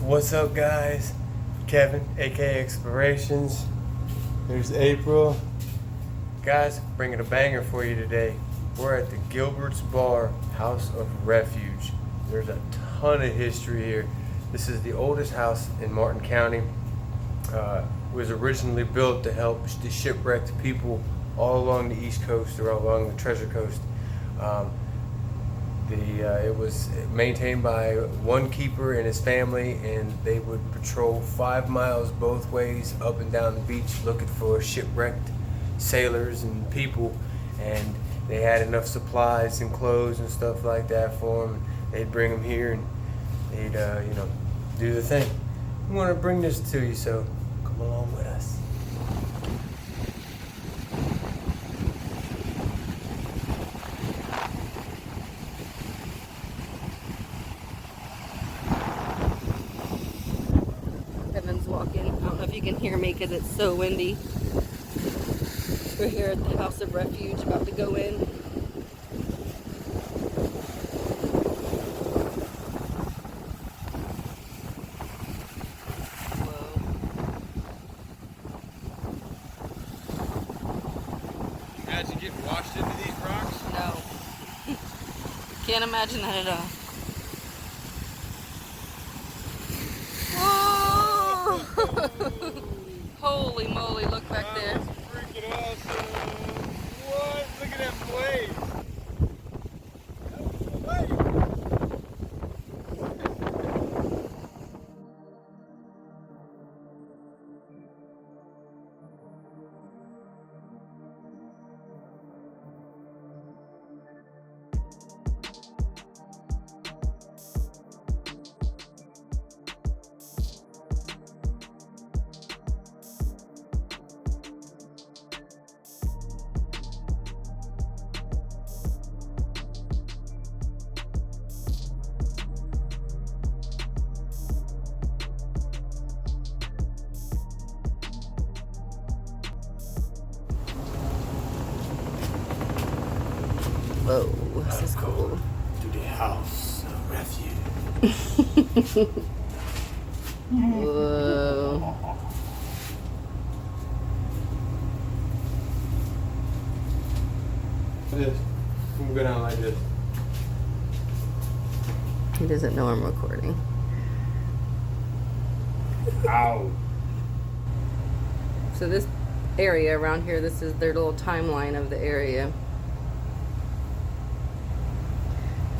What's up, guys? Kevin, aka Explorations. There's April. Guys, bringing a banger for you today. We're at the Gilbert's Bar, House of Refuge. There's a ton of history here. This is the oldest house in Martin County. It was originally built to help the shipwrecked people all along the East Coast or along the Treasure Coast. It was maintained by one keeper and his family, and they would patrol 5 miles both ways up and down the beach looking for shipwrecked sailors and people. And they had enough supplies and clothes and stuff like that for them. They'd bring them here and they'd do the thing. We want to bring this to you, so come along with us. Kevin's walking. I don't know if you can hear me because it's so windy. We're here at the House of Refuge, about to go in. Whoa. Imagine getting washed into these rocks. No. Can't imagine that at all. Whoa! Holy moly, look back there. That's freaking awesome. What? Look at that blaze. Whoa, this is cool. To the House of Refuge. Whoa. This. I'm going down like this. He doesn't know I'm recording. Ow. So this area around here, this is their little timeline of the area.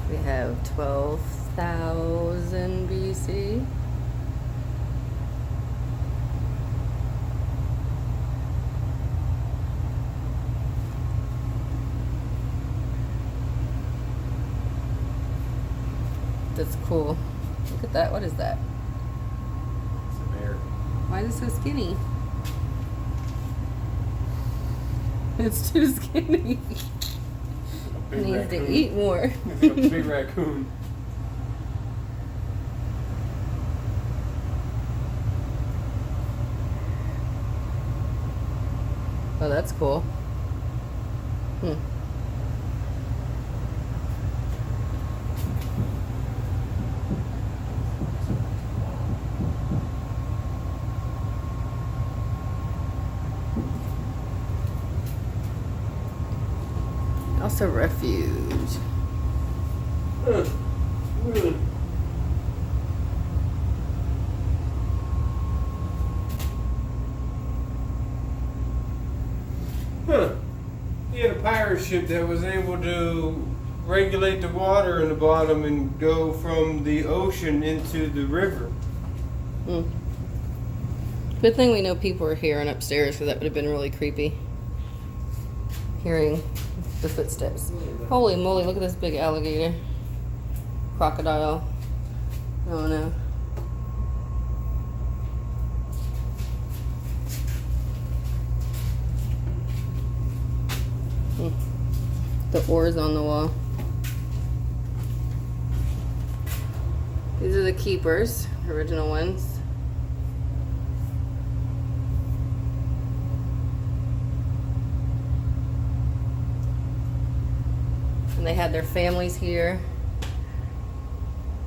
We have 12,000 BC. That's cool. Look at that. What is that? It's a bear. Why is it so skinny? It's too skinny. It needs to eat more. It's a big raccoon. Oh, that's cool. House of Refuge. He had a pirate ship that was able to regulate the water in the bottom and go from the ocean into the river. Good thing we know people are here and upstairs, because that would have been really creepy. Hearing the footsteps. Holy moly, look at this big alligator. Crocodile. Oh no. The oars on the wall. These are the keepers, original ones. And they had their families here.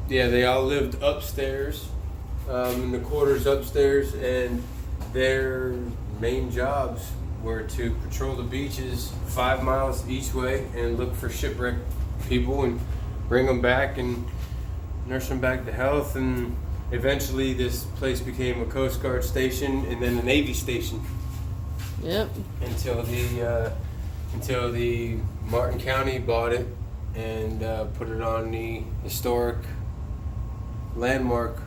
Yeah, they all lived upstairs. in the quarters upstairs, and their main jobs were to patrol the beaches 5 miles each way and look for shipwrecked people and bring them back and nurse them back to health. And eventually this place became a Coast Guard station and then a Navy station. Yep. Until the Martin County bought it and put it on the historic landmark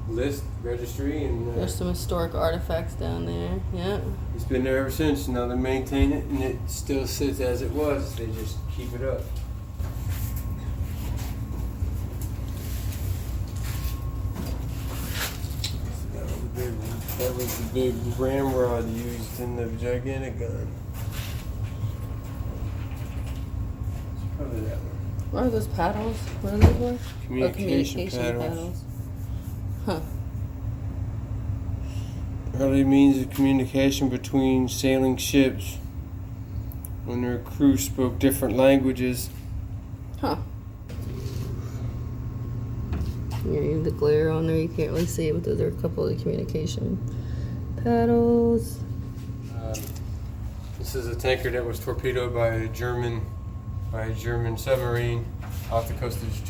list registry, and There's some historic artifacts down there. Yeah. it's been there ever since. Now they maintain it, and it still sits as it was. They just keep it up. That was the big ramrod used in the gigantic gun. It's probably that one. What are those paddles? What are they for? Communication paddles. Huh. Early means of communication between sailing ships when their crew spoke different languages. Huh. Hearing the glare on there, you can't really see it, but those are a couple of communication paddles. This is a tanker that was torpedoed by a German submarine off the coast of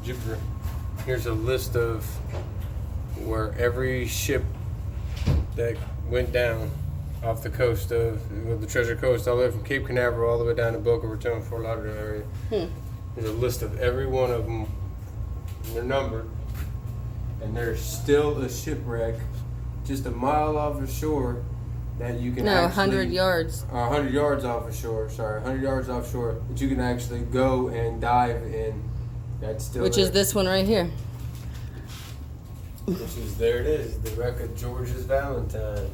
Gilbert. Here's a list of where every ship that went down off the coast of the Treasure Coast, all the way from Cape Canaveral all the way down to Boca Raton, Fort Lauderdale area. There's a list of every one of them. And they're numbered, and there's still a shipwreck just a mile off the shore that you can 100 yards. 100 yards off the shore. Sorry, 100 yards offshore that you can actually go and dive in. That's still Which there. is this one right here. There it is, the wreck of Georges Valentine.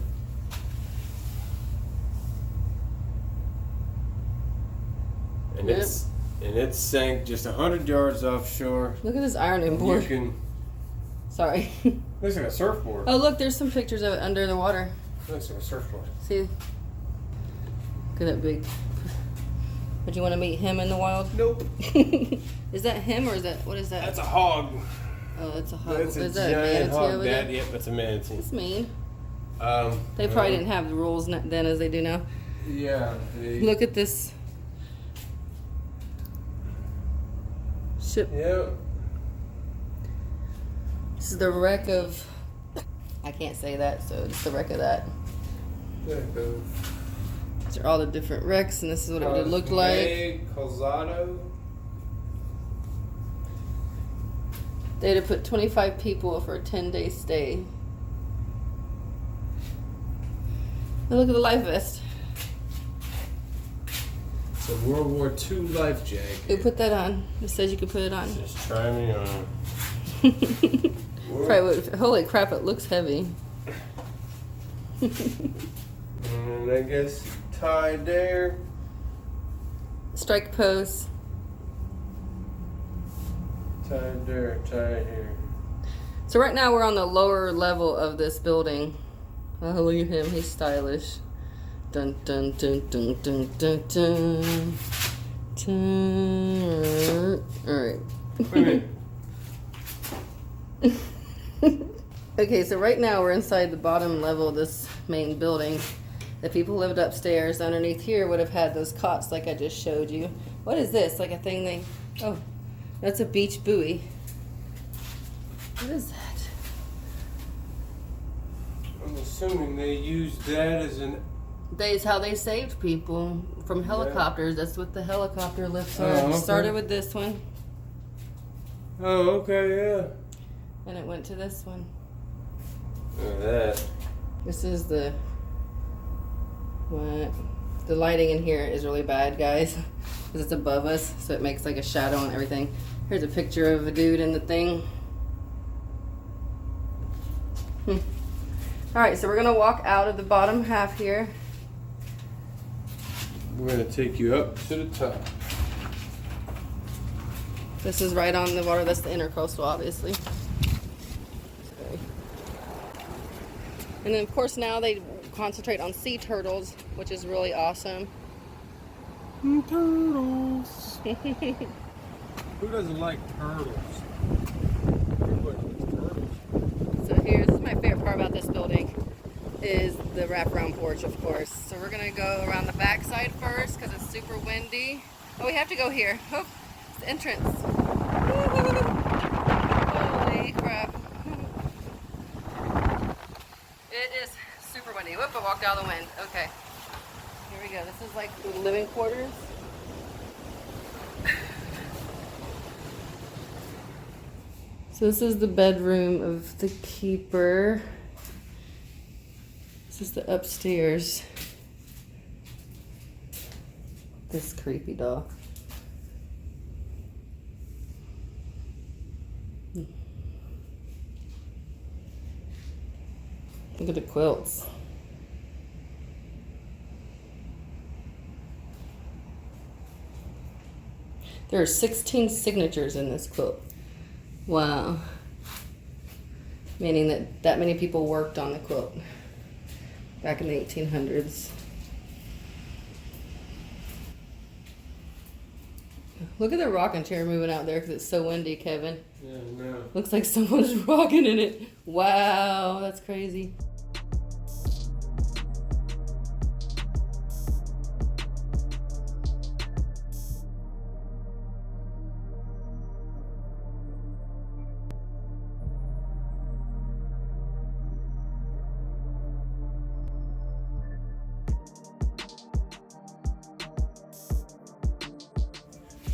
And Yep. it sank just 100 yards offshore. Look at this ironing You board. can Sorry. looks like a surfboard. Oh, look, there's some pictures of it under the water. Looks like a surfboard. See? Look at that big. Would you want to meet him in the wild? Nope. Is that him or is that, what is that? That's a hog. Oh, that's a hog. That's a Is that giant manatee hog. over there? Yep, that's a manatee. That's mean. They probably didn't have the rules then as they do now. Yeah. Look at this ship. Yep. This is the wreck of. I can't say that, so it's the wreck of that. There it goes. These are all the different wrecks, and this is what it would have looked like. Colzado. They'd have put 25 people for a 10-day stay. And look at the life vest. It's a World War II life jacket. Who put that on? It says you could put it on. Just try me on. Probably would. Holy crap! It looks heavy. And I guess tied there. Strike pose. Tied there. Tied here. So right now we're on the lower level of this building. Oh, look at him. He's stylish. Dun dun dun dun dun dun dun. Dun. All right. Wait a minute. Okay, so right now we're inside the bottom level of this main building. The people who lived upstairs underneath here would have had those cots like I just showed you. What is this? Like a thing they... Oh, that's a beach buoy. What is that? I'm assuming they used that as an... That's how they saved people from helicopters. That's what the helicopter lifts are. Oh, okay. Started with this one, Oh, okay, yeah. and it went to this one. Look at that. This is the... What? The lighting in here is really bad, guys, because it's above us, so it makes like a shadow and everything. Here's a picture of a dude in the thing. All right, so we're gonna walk out of the bottom half here. We're going to take you up to the top. This is right on the water. That's the intercoastal, obviously. Okay. And then, of course, now they concentrate on sea turtles, which is really awesome. Turtles. Who doesn't like turtles? Everybody likes turtles. this building is the wraparound porch, of course. So we're gonna go around the back side first because it's super windy. Oh, we have to go here. Oh, it's the entrance. Holy crap. It is super windy. Whoop, I walked out of the wind. Okay. Here we go. This is like the living quarters. So this is the bedroom of the keeper. This is the upstairs. This creepy doll. Look at the quilts. There are 16 signatures in this quilt. Wow. Meaning that many people worked on the quilt back in the 1800s. Look at the rocking chair moving out there because it's so windy, Kevin. Yeah, no. Looks like someone's rocking in it. Wow, that's crazy.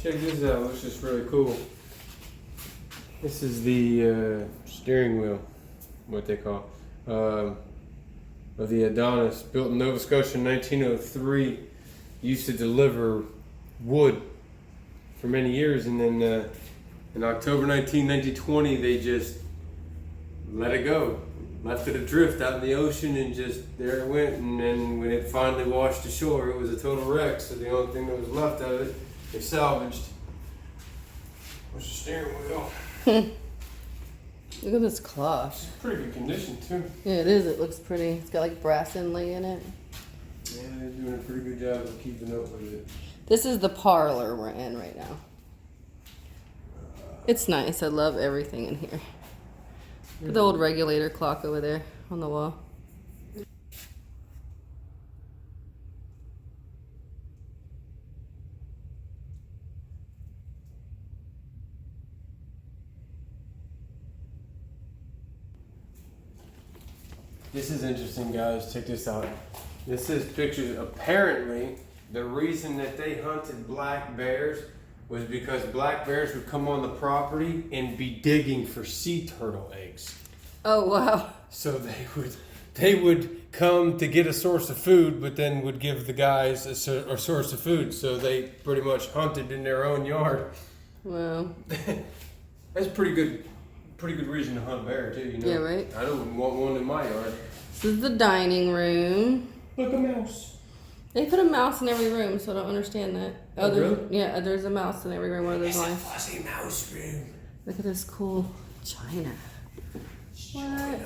Check this out, looks just really cool. This is the steering wheel, what they call, of the Adonis, built in Nova Scotia in 1903. Used to deliver wood for many years, and then in October 1920 they just let it go, left it adrift out in the ocean, and just there it went. And then when it finally washed ashore, it was a total wreck. So the only thing that was left of it, they salvaged. What's the steering wheel? Look at this cloth. It's pretty good condition too. Yeah, it is. It looks pretty. It's got like brass inlay in it. Yeah, they're doing a pretty good job of keeping up with it. This is the parlor we're in right now. It's nice. I love everything in here. Look at the old regulator clock over there on the wall. This is interesting, guys. Check this out. This is pictures. Apparently, the reason that they hunted black bears was because black bears would come on the property and be digging for sea turtle eggs. Oh, wow. So they would come to get a source of food, but then would give the guys a source of food. So they pretty much hunted in their own yard. Wow. That's pretty good reason to hunt bear too, you know. Yeah, right. I don't want one in my yard. This is the dining room. Look, a mouse. They put a mouse in every room, so I don't understand that. Oh, really? Yeah, there's a mouse in every room. One of those It's a lines. fuzzy mouse room. Look at this cool china. What?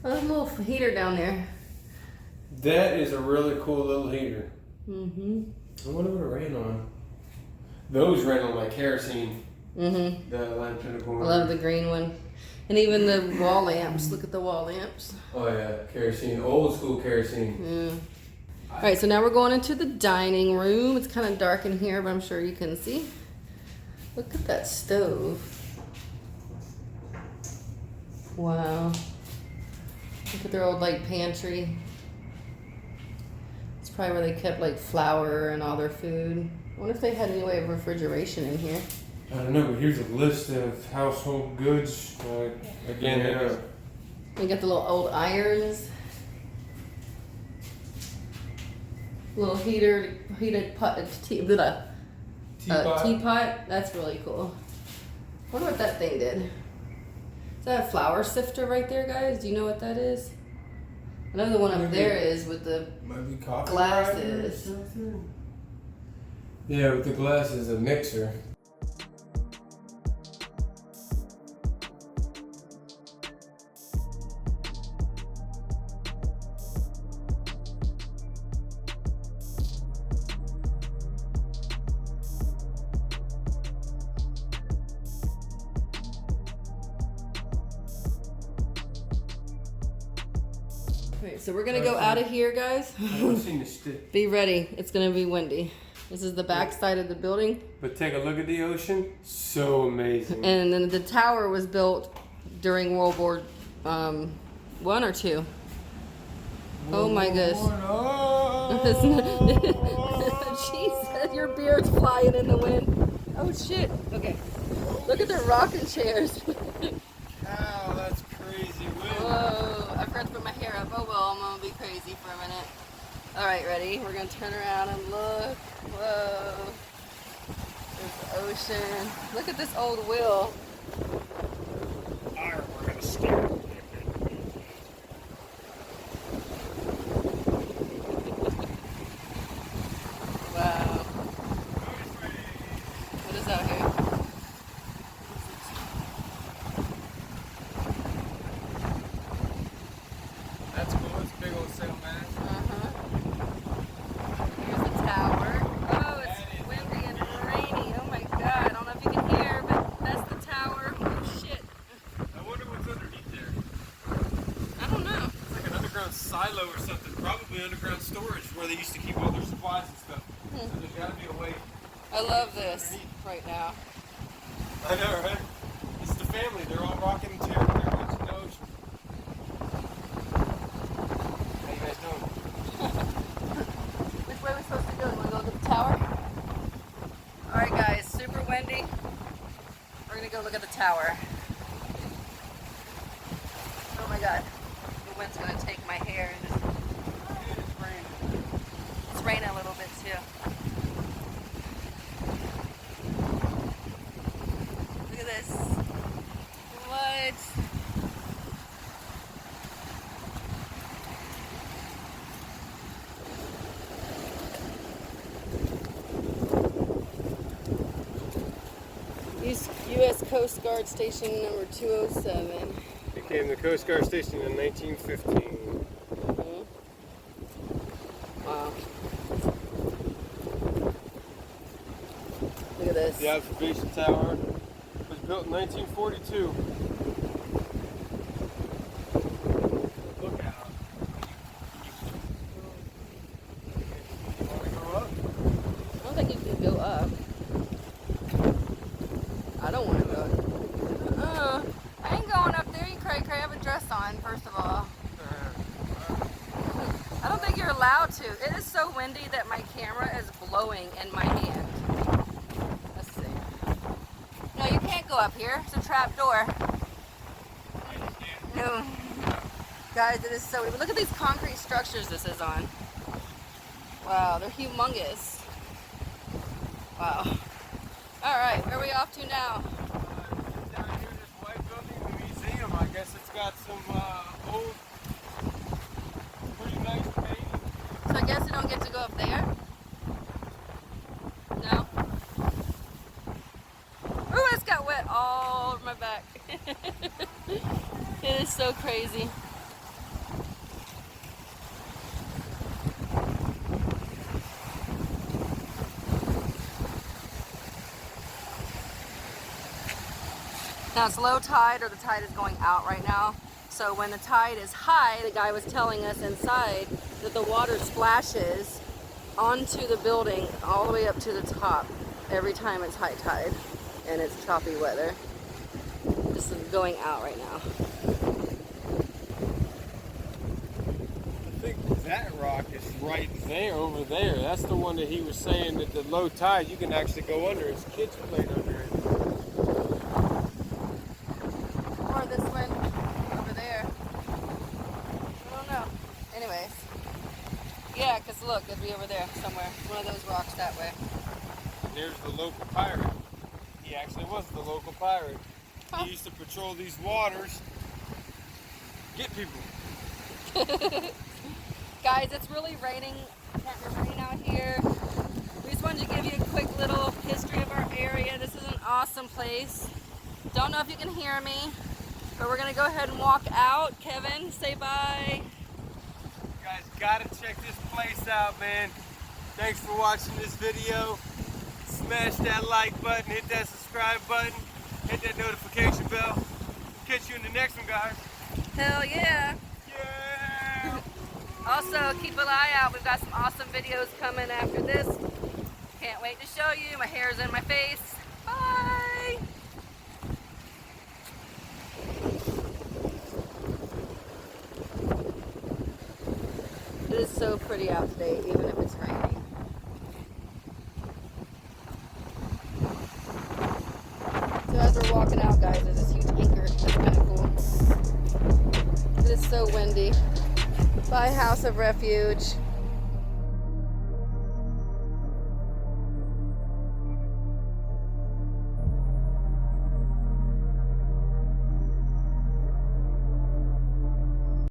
Oh, there's a little heater down there. That is a really cool little heater. Mm-hmm. I wonder what it ran on. Those ran on like kerosene. Mm-hmm. The lamp in the I corner. love the green one. And even the wall lamps. Look at the wall lamps. Oh yeah, kerosene. Old school kerosene. Yeah. Alright, so now we're going into the dining room. It's kind of dark in here, but I'm sure you can see. Look at that stove. Wow. Look at their old like pantry. It's probably where they kept like flour and all their food. I wonder if they had any way of refrigeration in here. I don't know, but here's a list of household goods. Again, We got the little old irons. Little heated pot, teapot. That's really cool. I wonder what that thing did. Is that a flour sifter right there, guys? Do you know what that is? I know the one up there is with the might be coffee glasses. grinder or something. Yeah, with the glasses, a mixer. Alright, so we're gonna go out of here, guys. I've seen the stick. Be ready. It's gonna be windy. This is the back side of the building. But take a look at the ocean. So amazing. And then the tower was built during World War One or two. Oh my gosh. Jesus, your beard's flying in the wind. Oh shit. Okay. Look at the rocking chairs. Wow, that's crazy wind. Whoa. I forgot to put my hair up. Oh well, I'm gonna be crazy for a minute. Alright, ready? We're gonna turn around and look. Whoa. There's the ocean. Look at this old wheel. Alright, we're gonna steer. Wow. What is out here? That's cool. It's a big old sail mast. Here's the tower. Oh, it's windy and rainy. Oh my god. I don't know if you can hear, but that's the tower. Oh shit. I wonder what's underneath there. I don't know. It's like an underground silo or something. Probably underground storage where they used to keep all their supplies and stuff. So there's gotta be a way. I love this right now. I know, right? It's the family. They're all rocking and cheering. They're watching the ocean. How you guys doing? Which way are we supposed to go? You want to go to the tower? Alright guys, super windy. We're going to go look at the tower. Oh my god. The wind's going to take my hair and just... It's raining. It's raining a little bit too. Look at this. What? U.S. Coast Guard Station number 207. Became the Coast Guard Station in 1915. Wow. Look at this. The observation tower was built in 1942. Look out. You want to go up? I don't think you can go up. I don't want to go. I ain't going up there, you cray cray. I have a dress on, first of all. I don't think you're allowed to. It is so windy that my camera is blowing in my hand. Let's see. No, you can't go up here. It's a trap door. No. Guys, it is so... Look at these concrete structures this is on. Wow, they're humongous. Wow. Alright, where are we off to now? Down here, this white building, the museum. I guess it's got some old, pretty nice paintings. So I guess you don't get to go up there? No? Ooh, it's got wet all over my back. It is so crazy. Now it's low tide, or the tide is going out right now. So when the tide is high, the guy was telling us inside that the water splashes onto the building all the way up to the top every time it's high tide and it's choppy weather. This is going out right now. I think that rock is right there, over there. That's the one that he was saying that the low tide, you can actually go under. His kids played under it. Or this one over there. I don't know. Anyways. Yeah, because look, it'd be over there somewhere. One of those rocks that way. And there's the local pirate. He actually was the local pirate. He used to patrol these waters, get people. Guys, it's really raining. Can't rain out here. We just wanted to give you a quick little history of our area. This is an awesome place. Don't know if you can hear me, but we're gonna go ahead and walk out. Kevin, say bye. You guys gotta check this place out, man. Thanks for watching this video. Smash that like button, hit that subscribe button, hit that notification bell. Catch you in the next one, guys. Hell yeah. Yeah! Also, keep an eye out. We've got some awesome videos coming after this. Can't wait to show you. My hair's in my face. Bye! It is so pretty out today, even if it's raining. So as we're walking out, guys, there's this huge anchor. It's kind of cool. It is so windy. Bye, House of Refuge.